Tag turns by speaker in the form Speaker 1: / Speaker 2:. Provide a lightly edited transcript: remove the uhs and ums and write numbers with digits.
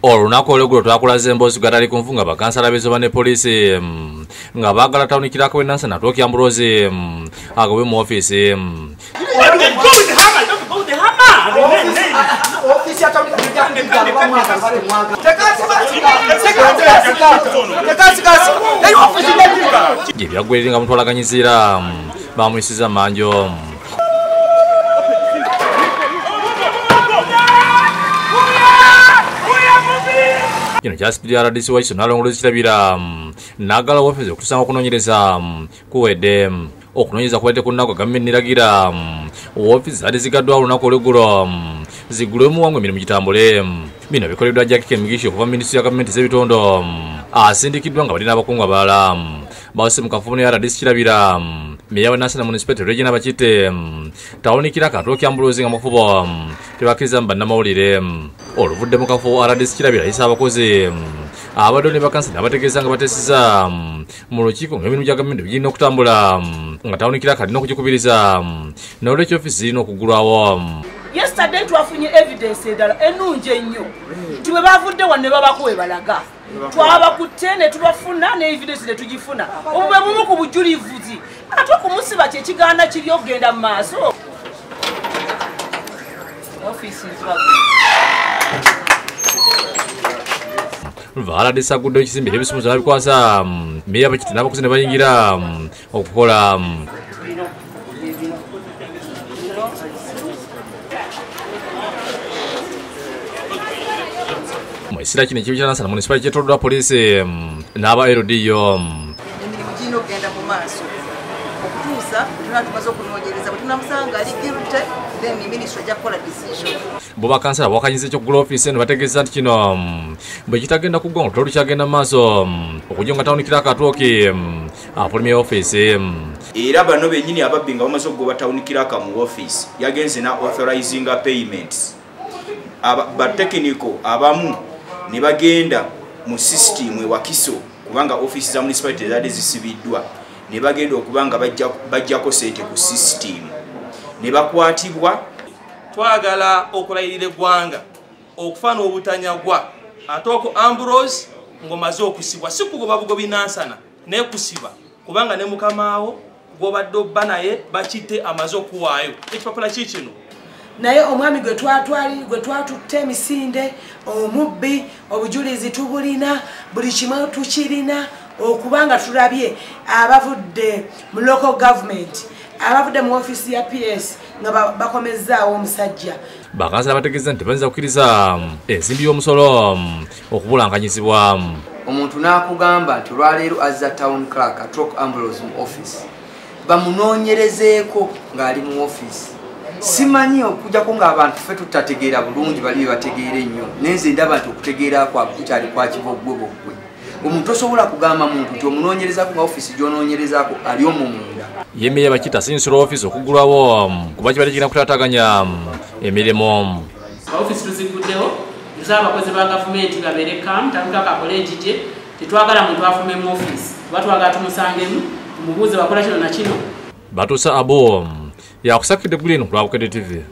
Speaker 1: Olunaku olweggulo twakulaze emboozi gatali ku nfunga bakansala bezoba ne poliisi nga baagala tawunikirako Nansana Atoki Ambrose agobwe mu ofiisi. Gye byaggwerera nga mutwalaganyizira bamuyisiza manjo. Kino kyasipirira RDC wa Kisoro n'alongooza kirabira n'agala woofiisi okutusanga okunoonyereza kuwedde okunoonyereza kuwedde ku nnaku gavumenti n'eragira woofiisi zaali zigaddwawo olunaku olweggulo ziggulwemu wangu emirimu gitambule. Bino bikoleddwa Jackie Migisho okuva mu minisitule ya gavumenti z'ebitondo asindikiddwa nga balina abakungu abalala. Bawose mu kafumu ne RDC kirabira meya wa Nansana Municipality Regina Bakite tawunikira Atoki Ambrose nga mukubo tebakkiriza mu bannamawulire. Oluvudde mu kafumu RDC kirabira ayisa abakozi abadde ne bakansala abategeeza nga bateeseza mu lukiiko ng'emirimu gya gavumenti birina okutambula nga tawunikira kalina okugikubiriza n'olwekyo ofiisi zirina okuggulwawo.
Speaker 2: Yesterday twafunye evidence endala ennungi ennyo nti bwe bavudde wano ne babako we balaga twabakutte ne tubafuna ne evidence ne tugifuna obwo bwe bumu ku bujulivuzi ate okumusiba kye kigaana kiri okugenda mu maaso.
Speaker 1: RDC aguddewo ekizimbe eky'ebisumuluzo n'abikwasa meya Bakite n'abakozi ne bayingira okukola. Mu kiseera kino ekibi kya Nansana Municipality kyetooloddwa poliisi n'aba LDO.
Speaker 3: Emirimu girina okugenda mu maaso okutuusa tumaze okunoonyereza bwe tunamusanga ali guilty then minisitule ajja kukola decision.
Speaker 1: Bo bakansala bawakanyizza ekyokuggula ofiisi eno bategeeza nti kino bwe kitagenda kuggwa nga lutalo lukyagenda mu maaso okujja nga tawunikirako Atoki afulumya ofiisi.
Speaker 4: Era bano bennyini ababbi nga bamaze okugoba tawunikirako mu ofiisi yagenze na authorizing payments. Batekiniko abamu ne bagenda mu system ewa Kiso kubanga ofiisi za municipality zaali zisibiddwa ne bagenda okuba nga bajjako sente ku system ne bakwatibwa.
Speaker 5: Twagala okulayirira eggwanga okufa n'obutanyagwa Atoki Ambrose ng'omaze okusibwa si kugoba bugobi Nansana neekusiba kubanga ne mukamaawo gw'obadde obba naye Bakite amaze okuwaayo ekipapula kikino.
Speaker 2: Naye omwami gwe twatutte emisinde omubbi obujulizi tubulina buli kimu tukirina okubanga tulabye abavudde mu local government abavudde mu ofiisi ya PS nga bakomezzaawo omusajja.
Speaker 1: Bakansala bategeeza nti bayinza kukkiriza ensimbi y'omusolo okubulankanyizibwa.
Speaker 6: Omuntu n'akugamba nti olwaleero azza town clerk Atoki Ambrose mu ofiisi bamunoonyerezeeko ng'ali mu ofiisi. Simanyi okujjako ng'abantu ffe tutategeera bulungi bali bategeera ennyo nenze ndaba nti okutegeera kwabwe kukyali kwa kiboggweboggwe. Omuntu osobola kugamba muntu nti omunoonyerezaako nga ofiisi gy'onoonyerezaako ali omwo munda.
Speaker 1: Ye meya Bakite asinyusira ofiisi okuggulwawo kuba kibadde kirina kutaataaganya emirimu.
Speaker 7: Ofiisi tuziguddewo tusaba abakozi ba gavumenti babeere kamu Atoki akole ekigye tetwagala muntu afume mu ofiisi kuba twagala tumusangemu tumubuuze bakola kino na kino.
Speaker 1: Batuusa abo yakusakidde Green ku Lwabukedde TV.